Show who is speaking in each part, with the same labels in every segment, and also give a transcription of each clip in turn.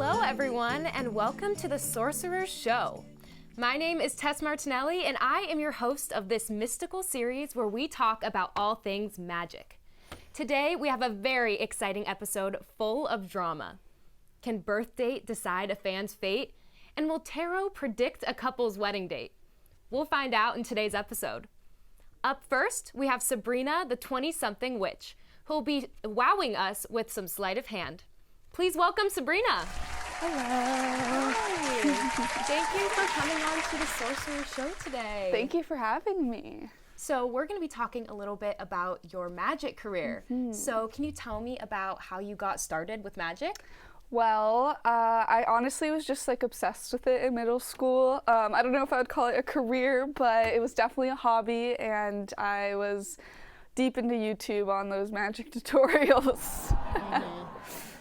Speaker 1: Hello, everyone, and welcome to the Sorcerers Show. My name is Tess Martinelli, and I am your host of this mystical series where we talk about all things magic. Today, we have a very exciting episode full of drama. Can birth date decide a fan's fate? And will tarot predict a couple's wedding date? We'll find out in today's episode. Up first, we have Sabrina, the 20-something witch, who will be wowing us with some sleight of hand. Please welcome Sabrina.
Speaker 2: Hello.
Speaker 1: Hi. Thank you for coming on to the Sorcerers Show today.
Speaker 2: Thank you for having me.
Speaker 1: So we're going to be talking a little bit about your magic career. So can you tell me about how you got started with magic?
Speaker 2: Well, I honestly was just like obsessed with it in middle school. I don't know if I would call it a career, but it was definitely a hobby, and I was deep into YouTube on those magic tutorials.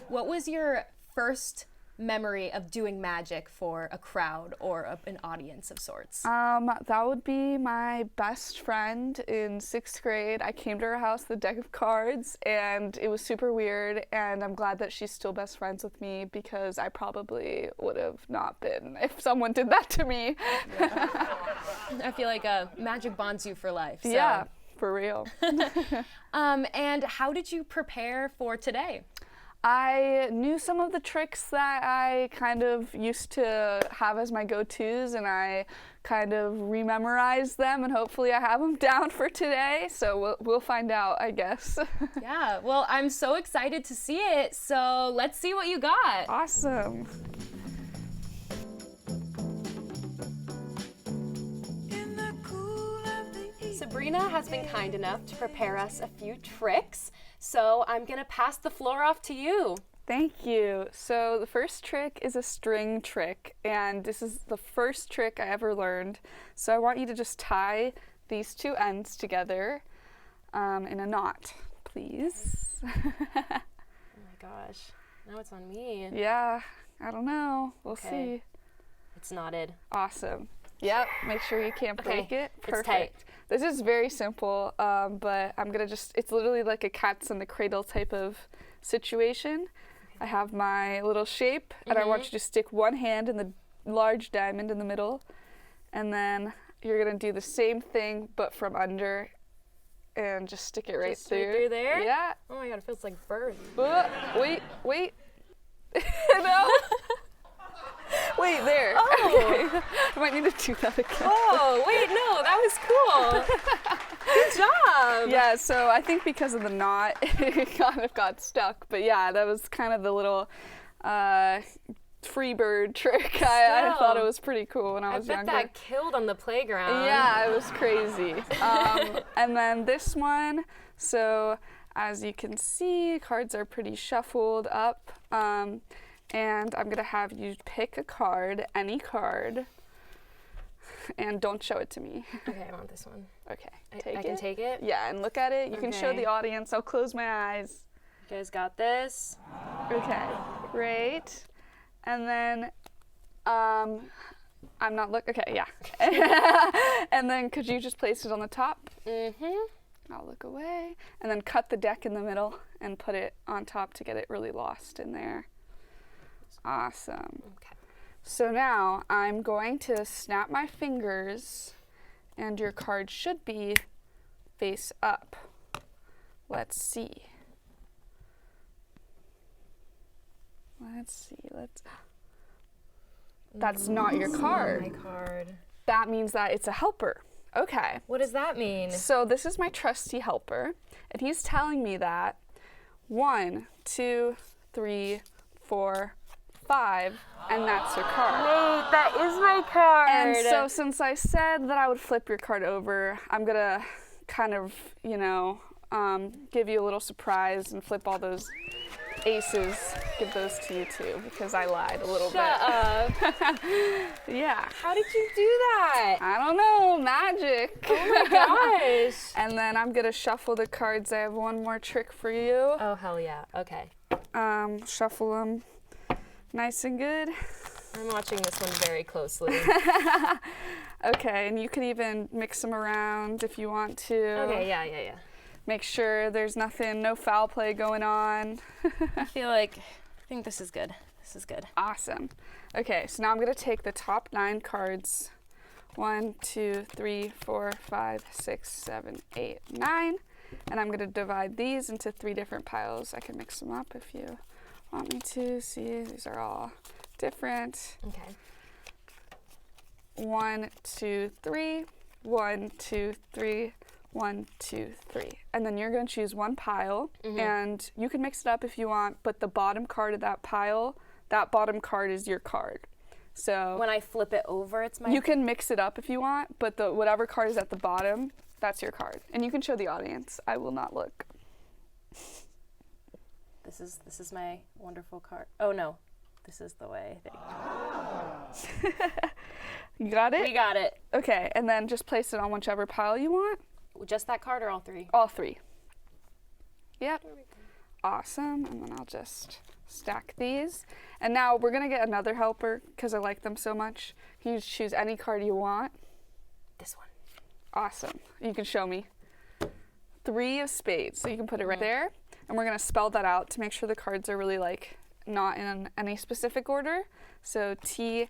Speaker 1: What was your first memory of doing magic for a crowd or an audience of sorts?
Speaker 2: That would be my best friend in 6th grade. I came to her house with a deck of cards, and it was super weird, and I'm glad that she's still best friends with me because I probably would have not been if someone did that to me.
Speaker 1: Yeah. I feel like magic bonds you for life. So.
Speaker 2: Yeah, for real.
Speaker 1: And how did you prepare for today?
Speaker 2: I knew some of the tricks that I kind of used to have as my go-tos, and I kind of rememorized them, and hopefully I have them down for today, so we'll find out, I guess.
Speaker 1: Yeah, well, I'm so excited to see it, so let's see what you got.
Speaker 2: Awesome.
Speaker 1: Sabrina has been kind enough to prepare us a few tricks, so I'm gonna pass the floor off to you.
Speaker 2: Thank you. So the first trick is a string trick, and this is the first trick I ever learned. So I want you to just tie these two ends together in a knot, please.
Speaker 1: Oh my gosh, now it's on me.
Speaker 2: Yeah, I don't know. We'll
Speaker 1: Okay.
Speaker 2: see.
Speaker 1: It's knotted.
Speaker 2: Awesome. Yep, make sure you can't break
Speaker 1: Okay,
Speaker 2: it.
Speaker 1: it's
Speaker 2: Perfect.
Speaker 1: tight.
Speaker 2: This is very simple, but I'm gonna it's literally like a cat's in the cradle type of situation. I have my little shape, and I want you to stick one hand in the large diamond in the middle, and then you're gonna do the same thing, but from under, and just stick it right
Speaker 1: Just
Speaker 2: through.
Speaker 1: right through there?
Speaker 2: Yeah.
Speaker 1: Oh my god, it feels like birth.
Speaker 2: Wait. No. Wait, there.
Speaker 1: Oh.
Speaker 2: Okay. I might need to do that again.
Speaker 1: Oh, wait, no, that was cool. Good job.
Speaker 2: Yeah, so I think because of the knot, it kind of got stuck. But yeah, that was kind of the little free bird trick. I thought it was pretty cool when I was younger.
Speaker 1: I bet that killed on the playground.
Speaker 2: Yeah, it was crazy. And then this one, so as you can see, cards are pretty shuffled up. And I'm gonna have you pick a card, any card, and don't show it to me.
Speaker 1: Okay, I want this one.
Speaker 2: Okay,
Speaker 1: I can take it?
Speaker 2: Yeah, and look at it. You can show
Speaker 1: Okay.
Speaker 2: the audience. I'll close my eyes.
Speaker 1: You guys got this?
Speaker 2: Okay, great. And then, I'm not okay, yeah. And then could you just place it on the top? I'll look away. And then cut the deck in the middle and put it on top to get it really lost in there. Awesome.
Speaker 1: Okay.
Speaker 2: So now I'm going to snap my fingers, and your card should be face up. Let's see. That's not your card.
Speaker 1: My card.
Speaker 2: That means that it's a helper. Okay.
Speaker 1: What does that mean?
Speaker 2: So this is my trusty helper, and he's telling me that 1, 2, 3, 4, 5, and that's your card.
Speaker 1: Wait, that is my card.
Speaker 2: And so since I said that I would flip your card over, I'm gonna kind of, give you a little surprise and flip all those aces, give those to you too, because I lied a little bit.
Speaker 1: Shut up.
Speaker 2: Yeah.
Speaker 1: How did you do that?
Speaker 2: I don't know, magic.
Speaker 1: Oh my gosh.
Speaker 2: And then I'm gonna shuffle the cards. I have one more trick for you.
Speaker 1: Oh, hell yeah. Okay.
Speaker 2: Shuffle them nice and good.
Speaker 1: I'm watching this one very closely.
Speaker 2: Okay, and you can even mix them around if you want to.
Speaker 1: Okay, yeah.
Speaker 2: Make sure there's no foul play going on.
Speaker 1: I think this is good. This is good.
Speaker 2: Awesome. Okay, so now I'm going to take the top 9 cards. 1, 2, 3, 4, 5, 6, 7, 8, 9. And I'm going to divide these into 3 different piles. I can mix them up if you want me to. See, these are all different.
Speaker 1: Okay.
Speaker 2: 1, 2, 3. 1, 2, 3. 1, 2, 3. And then you're going to choose one pile, and you can mix it up if you want, but the bottom card of that pile, that bottom card is your card. So
Speaker 1: when I flip it over, it's my...
Speaker 2: You can mix it up if you want, but whatever card is at the bottom, that's your card. And you can show the audience. I will not look.
Speaker 1: This is my wonderful card. Oh no, this is the way.
Speaker 2: You got it?
Speaker 1: We got it.
Speaker 2: Okay, and then just place it on whichever pile you want.
Speaker 1: Just that card or all 3?
Speaker 2: All 3. Yep. Awesome. And then I'll just stack these. And now we're going to get another helper because I like them so much. You just choose any card you want.
Speaker 1: This one.
Speaker 2: Awesome. You can show me. 3 of spades. So you can put it right there. And we're going to spell that out to make sure the cards are really like not in any specific order. So THREEOF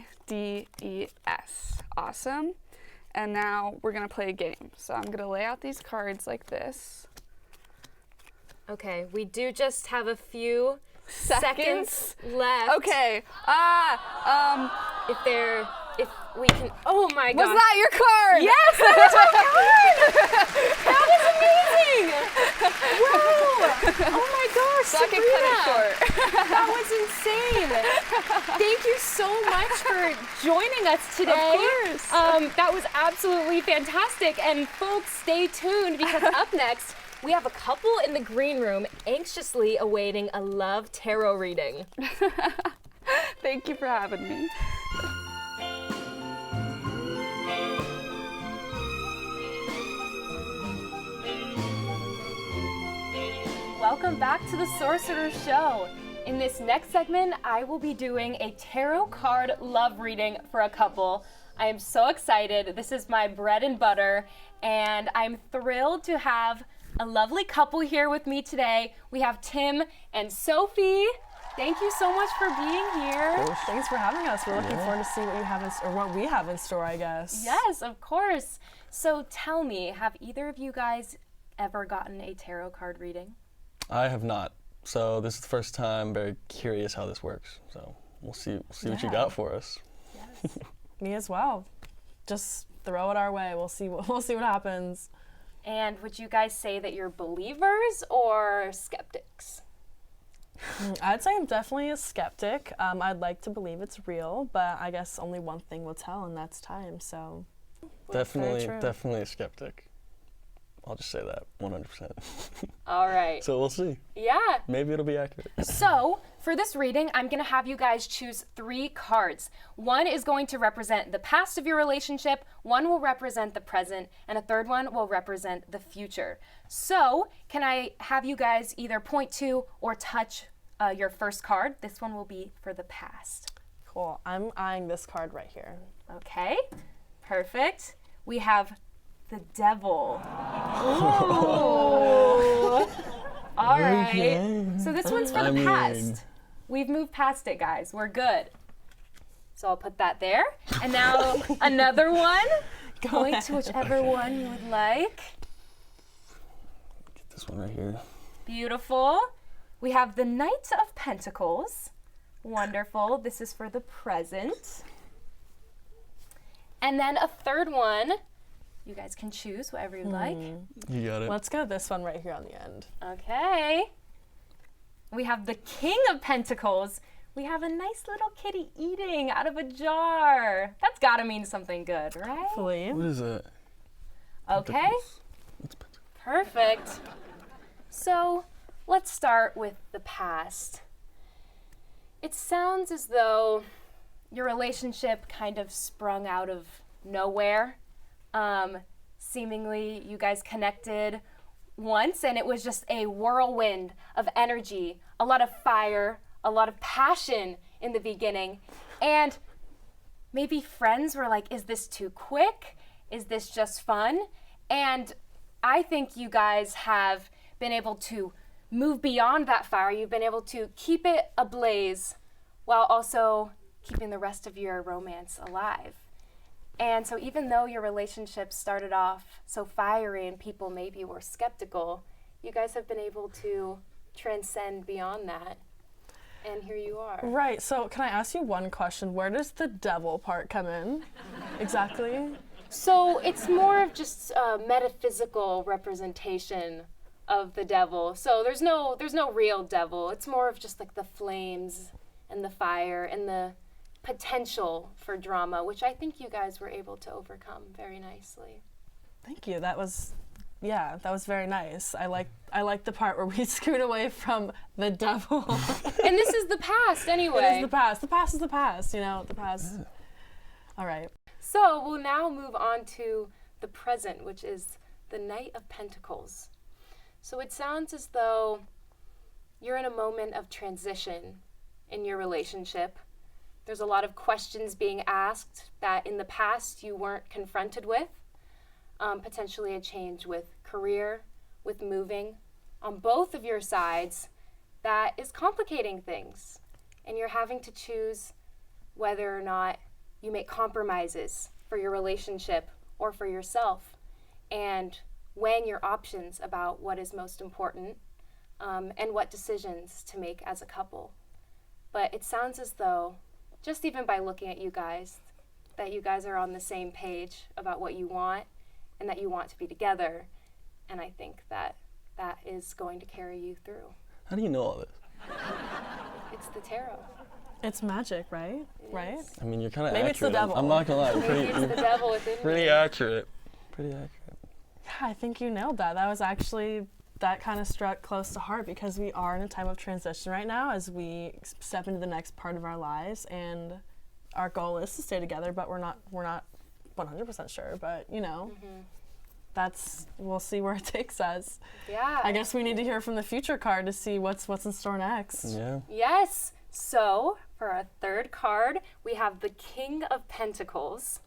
Speaker 2: SPADES. Awesome. And now we're going to play a game. So I'm going to lay out these cards like this.
Speaker 1: Okay, we do just have a few seconds left.
Speaker 2: Okay.
Speaker 1: If we can, oh my god.
Speaker 2: Was that your card?
Speaker 1: Yes, that was my card! That was amazing! Wow! Oh my gosh,
Speaker 2: So I can cut it short.
Speaker 1: That was insane. Thank you so much for joining us today.
Speaker 2: Of course.
Speaker 1: That was absolutely fantastic. And folks, stay tuned because up next, we have a couple in the green room anxiously awaiting a love tarot reading.
Speaker 2: Thank you for having me.
Speaker 1: Welcome back to the Sorcerers Show. In this next segment, I will be doing a tarot card love reading for a couple. I am so excited. This is my bread and butter, and I'm thrilled to have a lovely couple here with me today. We have Tim and Sophie. Thank you so much for being here.
Speaker 3: Thanks for having us. We're looking forward to see what you have or what we have in store, I guess.
Speaker 1: Yes, of course. So tell me, have either of you guys ever gotten a tarot card reading?
Speaker 4: I have not. So this is the first time. Very curious how this works. So we'll see what you got for us.
Speaker 1: Yes.
Speaker 3: Me as well. Just throw it our way. We'll see what happens.
Speaker 1: And would you guys say that you're believers or skeptics?
Speaker 3: I'd say I'm definitely a skeptic. I'd like to believe it's real, but I guess only one thing will tell, and that's time. So
Speaker 4: Definitely a skeptic. I'll just say that 100%.
Speaker 1: All right.
Speaker 4: So we'll see.
Speaker 1: Yeah.
Speaker 4: Maybe it'll be accurate.
Speaker 1: So for this reading, I'm going to have you guys choose 3 cards. One is going to represent the past of your relationship, one will represent the present, and a third one will represent the future. So can I have you guys either point to or touch your first card? This one will be for the past.
Speaker 3: cool. I'm eyeing this card right here.
Speaker 1: Okay, perfect. We have the devil. Ooh. All right. So this one's for the past. We've moved past it, guys. We're good. So I'll put that there. And now another one. Point to whichever one you would like.
Speaker 4: Get this one right here.
Speaker 1: Beautiful. We have the Knight of Pentacles. Wonderful. This is for the present. And then a third one. You guys can choose whatever you'd like.
Speaker 4: You got it.
Speaker 3: Let's go this one right here on the end.
Speaker 1: Okay. We have the King of Pentacles. We have a nice little kitty eating out of a jar. That's gotta mean something good, right?
Speaker 3: Hopefully.
Speaker 4: What is that?
Speaker 1: Okay. Perfect. So let's start with the past. It sounds as though your relationship kind of sprung out of nowhere. Seemingly you guys connected once and it was just a whirlwind of energy, a lot of fire, a lot of passion in the beginning. And maybe friends were like, is this too quick? is this just fun? And I think you guys have been able to move beyond that fire. You've been able to keep it ablaze while also keeping the rest of your romance alive. And so even though your relationship started off so fiery and people maybe were skeptical, you guys have been able to transcend beyond that. And here you are.
Speaker 3: Right, so can I ask you one question? Where does the devil part come in? Exactly.
Speaker 1: So it's more of just a metaphysical representation of the devil. So there's no real devil. It's more of just like the flames and the fire and the potential for drama, which I think you guys were able to overcome very nicely.
Speaker 3: Thank you. That was very nice. I like the part where we screwed away from the devil.
Speaker 1: And this is the past anyway.
Speaker 3: It is the past. The past is the past, you know, the past. All right.
Speaker 1: So we'll now move on to the present, which is the Knight of Pentacles. So it sounds as though you're in a moment of transition in your relationship. There's a lot of questions being asked that in the past you weren't confronted with. Potentially a change with career, with moving. On both of your sides, that is complicating things. And you're having to choose whether or not you make compromises for your relationship or for yourself, and weighing your options about what is most important and what decisions to make as a couple. But it sounds as though, just even by looking at you guys, that you guys are on the same page about what you want and that you want to be together. And I think that that is going to carry you through.
Speaker 4: How do you know all this?
Speaker 1: It's the tarot.
Speaker 3: It's magic, right? Right?
Speaker 4: I mean, you're kind of
Speaker 3: Maybe
Speaker 4: accurate.
Speaker 3: it's the devil.
Speaker 4: I'm not gonna lie.
Speaker 1: Maybe it's the devil within
Speaker 4: Pretty
Speaker 1: you.
Speaker 4: accurate. Pretty accurate.
Speaker 3: Yeah, I think you nailed that. That was actually, that kind of struck close to heart because we are in a time of transition right now as we step into the next part of our lives, and our goal is to stay together, but we're not 100% sure, but you know, we'll see where it takes us.
Speaker 1: Yeah.
Speaker 3: I guess we need to hear from the future card to see what's in store next.
Speaker 4: Yeah.
Speaker 1: Yes. So for our third card, we have the King of Pentacles.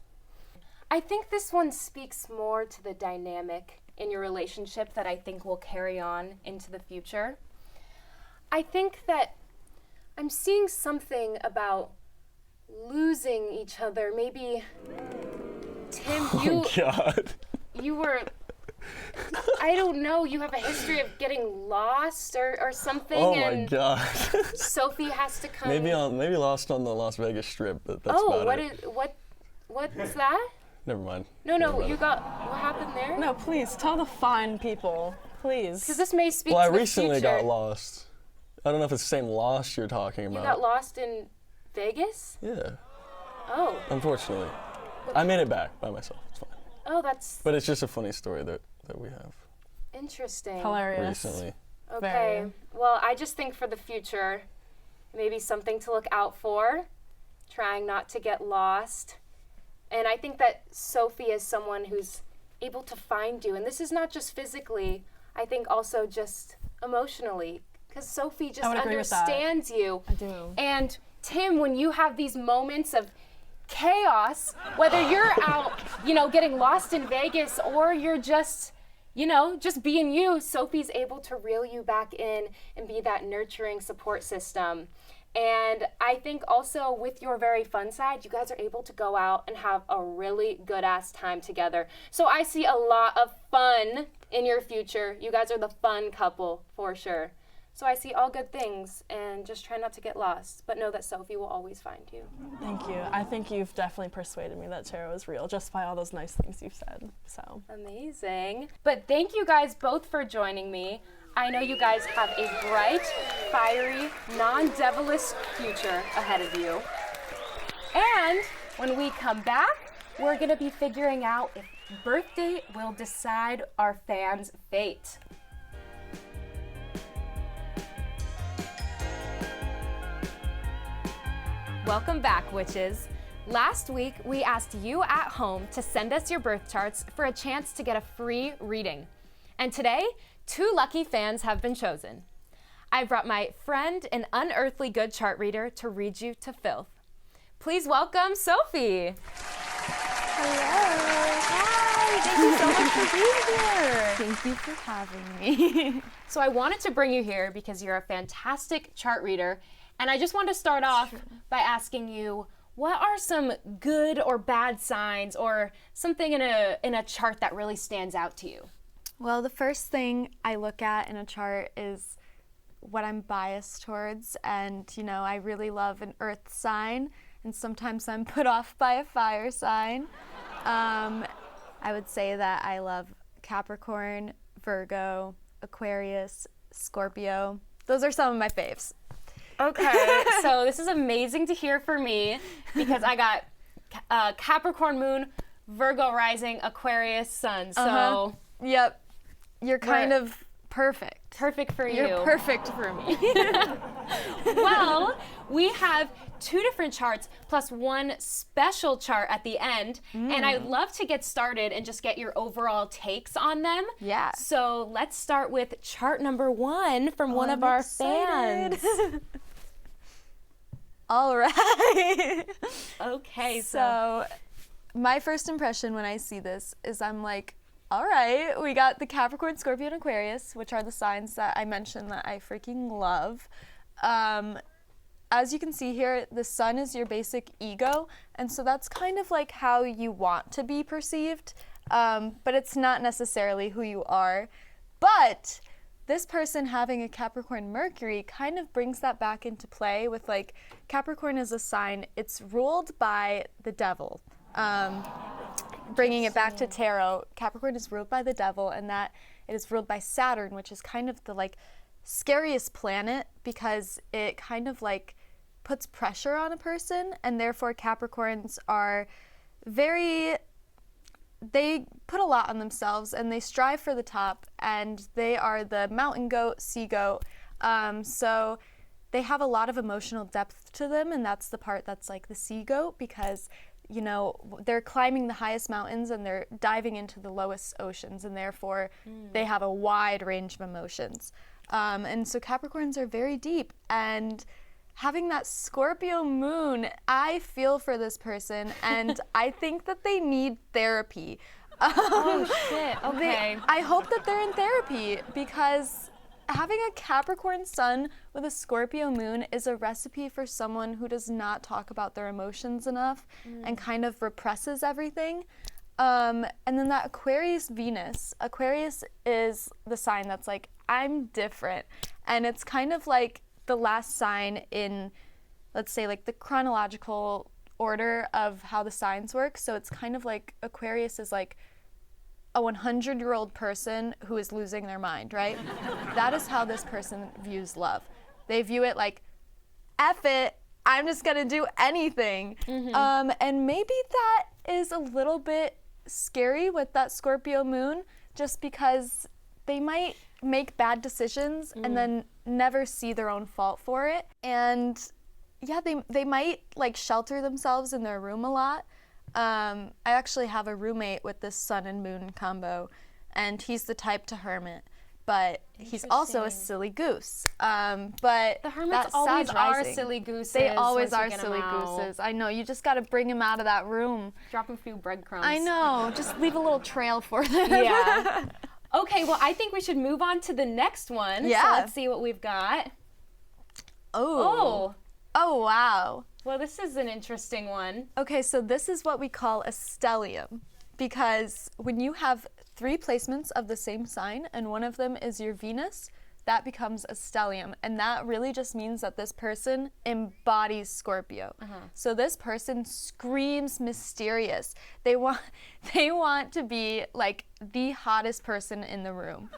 Speaker 1: I think this one speaks more to the dynamic in your relationship that I think will carry on into the future. I think that I'm seeing something about losing each other. Maybe, Tim,
Speaker 4: Oh God.
Speaker 1: you were, I don't know, you have a history of getting lost or something.
Speaker 4: Oh my
Speaker 1: and
Speaker 4: God.
Speaker 1: Sophie has to come.
Speaker 4: maybe lost on the Las Vegas Strip, but that's
Speaker 1: Oh,
Speaker 4: about it.
Speaker 1: what's that?
Speaker 4: Never mind.
Speaker 1: No,
Speaker 4: Never mind.
Speaker 1: you got, what happened there?
Speaker 3: No, please tell the fine people, please.
Speaker 1: Because this may speak
Speaker 4: Well, I
Speaker 1: to the
Speaker 4: recently
Speaker 1: future.
Speaker 4: got lost. I don't know if it's the same lost you're talking
Speaker 1: You
Speaker 4: about.
Speaker 1: got lost in Vegas?
Speaker 4: Yeah,
Speaker 1: Oh,
Speaker 4: unfortunately. I made it back by myself. It's fine.
Speaker 1: oh, that's
Speaker 4: But it's just a funny story that we have
Speaker 1: interesting.
Speaker 3: Hilarious.
Speaker 4: recently.
Speaker 1: Okay.
Speaker 3: Very.
Speaker 1: Well, I just think for the future, maybe something to look out for, trying not to get lost. And I think that Sophie is someone who's able to find you. And this is not just physically, I think also just emotionally. Because Sophie just
Speaker 3: I would agree with that.
Speaker 1: understands you.
Speaker 3: I do.
Speaker 1: And Tim, when you have these moments of chaos, whether you're out, getting lost in Vegas or you're just, just being you, Sophie's able to reel you back in and be that nurturing support system. And I think also with your very fun side, you guys are able to go out and have a really good ass time together. So I see a lot of fun in your future. You guys are the fun couple for sure. So I see all good things, and just try not to get lost, but know that Sophie will always find you.
Speaker 3: Thank you. I think you've definitely persuaded me that tarot is real just by all those nice things you've said. So
Speaker 1: Amazing. But thank you guys both for joining me. I know you guys have a bright, fiery, non-devilish future ahead of you. And when we come back, we're going to be figuring out if birth date will decide our fans' fate. Welcome back, witches. Last week, we asked you at home to send us your birth charts for a chance to get a free reading. And today, 2 lucky fans have been chosen. I brought my friend and unearthly good chart reader to read you to filth. Please welcome Sophie.
Speaker 5: Hello.
Speaker 2: Thank you so much for being here.
Speaker 5: Thank you for having me.
Speaker 1: So I wanted to bring you here because you're a fantastic chart reader, and I just want to start off by asking you, what are some good or bad signs or something in a chart that really stands out to you?
Speaker 5: Well, the first thing I look at in a chart is what I'm biased towards, and I really love an earth sign, and sometimes I'm put off by a fire sign. I would say that I love Capricorn, Virgo, Aquarius, Scorpio. Those are some of my faves.
Speaker 1: Okay, so this is amazing to hear for me because I got Capricorn moon, Virgo rising, Aquarius sun. So
Speaker 5: Yep. You're kind of perfect.
Speaker 1: perfect for you.
Speaker 5: You're perfect for me.
Speaker 1: Well, we have 2 different charts plus 1 special chart at the end, and I'd love to get started and just get your overall takes on them.
Speaker 5: Yeah.
Speaker 1: So let's start with chart number 1 from one of our fans.
Speaker 5: All right.
Speaker 1: Okay,
Speaker 5: So, my first impression when I see this is I'm like, all right, we got the Capricorn, Scorpio, and Aquarius, which are the signs that I mentioned that I freaking love. As you can see here, the sun is your basic ego, and so that's kind of like how you want to be perceived, but it's not necessarily who you are. But this person having a Capricorn Mercury kind of brings that back into play with, like, Capricorn is a sign, it's ruled by the devil. Bringing it back to tarot, Capricorn is ruled by the devil, and that it is ruled by Saturn, which is kind of the, like, scariest planet because it kind of, like, puts pressure on a person, and therefore Capricorns are they put a lot on themselves, and they strive for the top, and they are the mountain goat, sea goat, so they have a lot of emotional depth to them, and that's the part that's like the sea goat, because they're climbing the highest mountains and they're diving into the lowest oceans, and therefore they have a wide range of emotions. And so Capricorns are very deep, and having that Scorpio moon, I feel for this person, and I think that they need therapy.
Speaker 1: oh shit, okay.
Speaker 5: I hope that they're in therapy, because having a Capricorn sun with a Scorpio moon is a recipe for someone who does not talk about their emotions enough and kind of represses everything. And then that Aquarius Venus. Aquarius is the sign that's like, I'm different. And it's kind of like the last sign in, let's say, like the chronological order of how the signs work. So it's kind of like Aquarius is like a 100-year-old person who is losing their mind, right? That is how this person views love. They view it like, F it, I'm just gonna do anything. And maybe that is a little bit scary with that Scorpio moon, just because they might make bad decisions and then never see their own fault for it. And yeah, they might like shelter themselves in their room a lot. I actually have a roommate with this sun and moon combo, and he's the type to hermit, but he's also a silly goose. But
Speaker 1: The hermits always are silly gooses.
Speaker 5: They always
Speaker 1: once you
Speaker 5: are
Speaker 1: get 'em
Speaker 5: silly
Speaker 1: out.
Speaker 5: gooses. I know, you just gotta bring him out of that room.
Speaker 1: Drop a few breadcrumbs.
Speaker 5: I know, just leave a little trail for them.
Speaker 1: Yeah. Okay, well, I think we should move on to the next one.
Speaker 5: Yeah.
Speaker 1: So let's see what we've got.
Speaker 5: Oh. Oh, wow.
Speaker 1: Well, this is an interesting one.
Speaker 5: Okay, so this is what we call a stellium, because when you have 3 placements of the same sign and one of them is your Venus, that becomes a stellium, and that really just means that this person embodies Scorpio. So this person screams mysterious. They want to be like the hottest person in the room.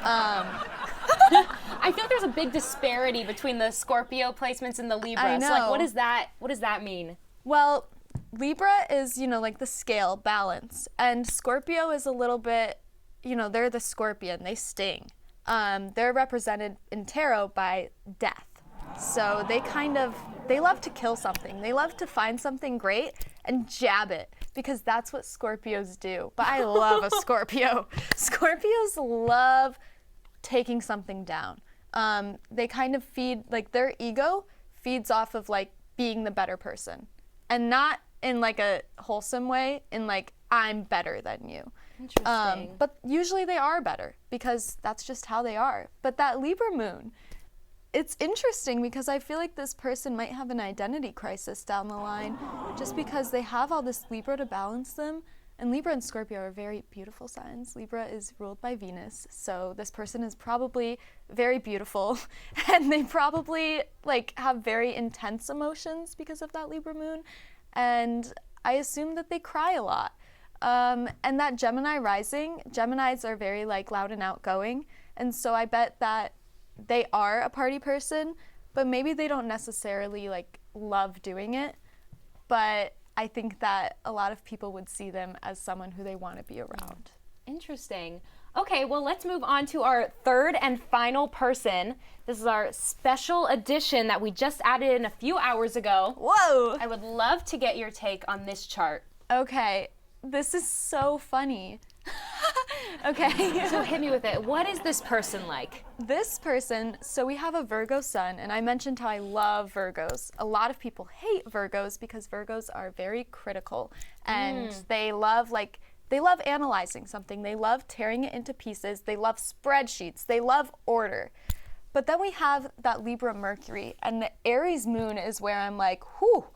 Speaker 1: I feel like there's a big disparity between the Scorpio placements and the Libra.
Speaker 5: I
Speaker 1: So, like,
Speaker 5: know.
Speaker 1: what does that mean?
Speaker 5: Well, Libra is, like the scale, balance. And Scorpio is a little bit, they're the scorpion, they sting. They're represented in tarot by death. So they love to kill something. They love to find something great and jab it, because that's what Scorpios do. But I love a Scorpio. Scorpios love taking something down. They kind of feed, like, their ego feeds off of like being the better person, and not in like a wholesome way, in like, I'm better than you.
Speaker 1: Interesting.
Speaker 5: But usually they are better because that's just how they are. But that Libra moon, it's interesting because I feel like this person might have an identity crisis down the line just because they have all this Libra to balance them. And Libra and Scorpio are very beautiful signs. Libra is ruled by Venus, so this person is probably very beautiful and they probably like have very intense emotions because of that Libra moon. And I assume that they cry a lot. And that Gemini rising, Geminis are very like loud and outgoing. And so I bet that they are a party person, but maybe they don't necessarily like love doing it. But I think that a lot of people would see them as someone who they want to be around.
Speaker 1: Interesting. Okay, well, let's move on to our third and final person. This is our special edition that we just added in a few hours ago.
Speaker 5: Whoa!
Speaker 1: I would love to get your take on this chart.
Speaker 5: Okay, this is so funny. Okay.
Speaker 1: So hit me with it. What is this person like?
Speaker 5: This person, so we have a Virgo sun, and I mentioned how I love Virgos. A lot of people hate Virgos because Virgos are very critical, and they love analyzing something. They love tearing it into pieces. They love spreadsheets. They love order. But then we have that Libra Mercury, and the Aries moon is where I'm like, whew,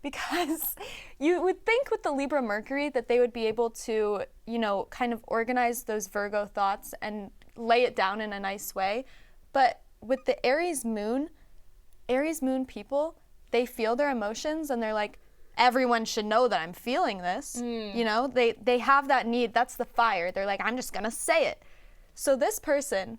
Speaker 5: because you would think with the Libra Mercury that they would be able to, you know, kind of organize those Virgo thoughts and lay it down in a nice way. But with the Aries moon people, they feel their emotions and they're like, everyone should know that I'm feeling this. You know, they have that need. That's the fire. They're like, I'm just gonna say it. So this person,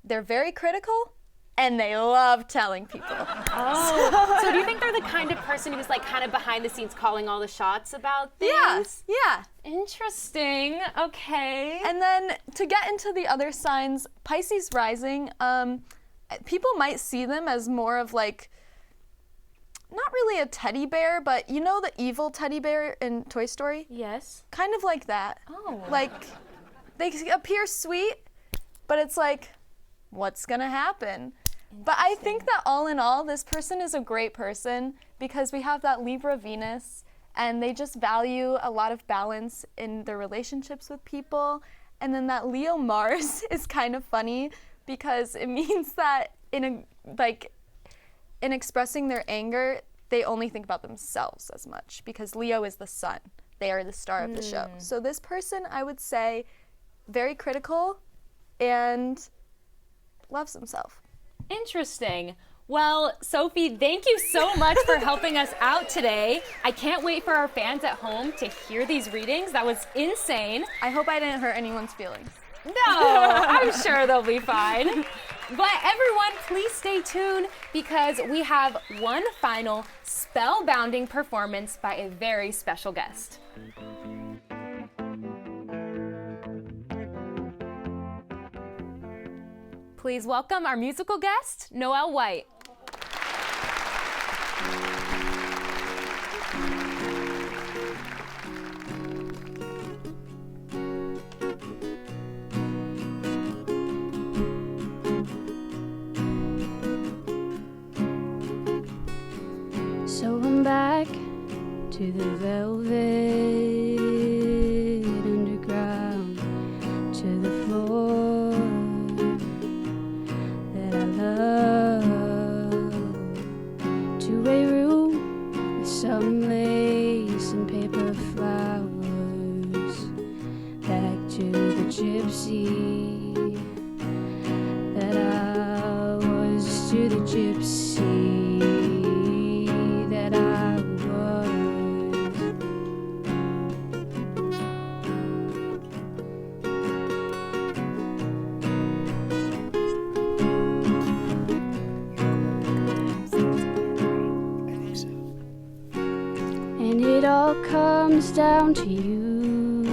Speaker 5: they're very critical and they love telling people.
Speaker 1: Oh, so do you think they're the kind of person who's like kind of behind the scenes calling all the shots about things?
Speaker 5: Yeah.
Speaker 1: Interesting. Okay.
Speaker 5: And then to get into the other signs, Pisces rising, people might see them as more of like, not really a teddy bear, but you know the evil teddy bear in Toy Story?
Speaker 1: Yes.
Speaker 5: Kind of like that.
Speaker 1: Oh.
Speaker 5: Like, they appear sweet, but it's like, what's gonna happen? But I think that all in all, this person is a great person because we have that Libra Venus, and they just value a lot of balance in their relationships with people. And then that Leo Mars is kind of funny because it means that in expressing their anger, they only think about themselves as much because Leo is the sun. They are the star of the show. So this person, I would say, very critical and loves himself.
Speaker 1: Interesting. Well, Sophie, thank you so much for helping us out today. I can't wait for our fans at home to hear these readings. That was insane.
Speaker 5: I hope I didn't hurt anyone's feelings.
Speaker 1: No, I'm sure they'll be fine. But everyone, please stay tuned because we have one final spellbinding performance by a very special guest. Please welcome our musical guest, Noelle White.
Speaker 6: So I'm back to the velvet underground, to the floor that I love, to a room with some lace and paper flowers, back to the gypsy that I was, to the gypsy that I was. And it all comes down to you,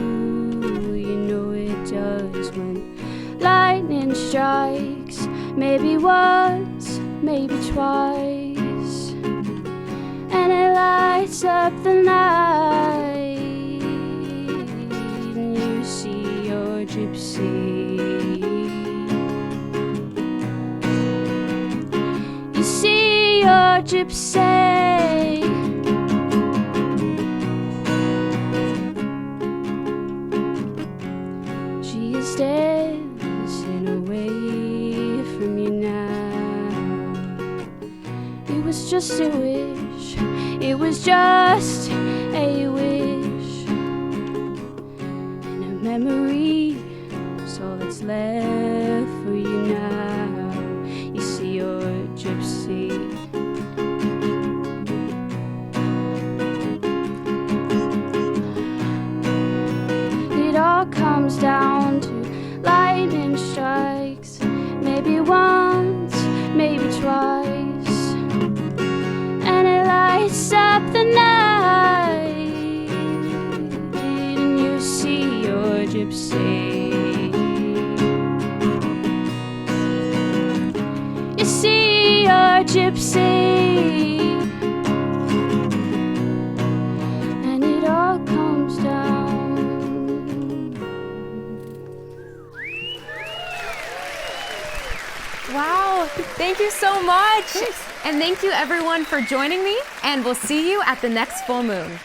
Speaker 6: you know it does, when lightning strikes, maybe once, maybe twice, and it lights up the night, and you see your gypsy. You see your gypsy. just a wish. It was just a wish and a memory. So that's left for you now. You see, you're a gypsy. It all comes down to lightning strikes, maybe once, maybe twice, and it lights up the night, and you see your gypsy. You see your gypsy, and it all comes down.
Speaker 1: Wow, thank you so much. And thank you everyone for joining me, and we'll see you at the next full moon.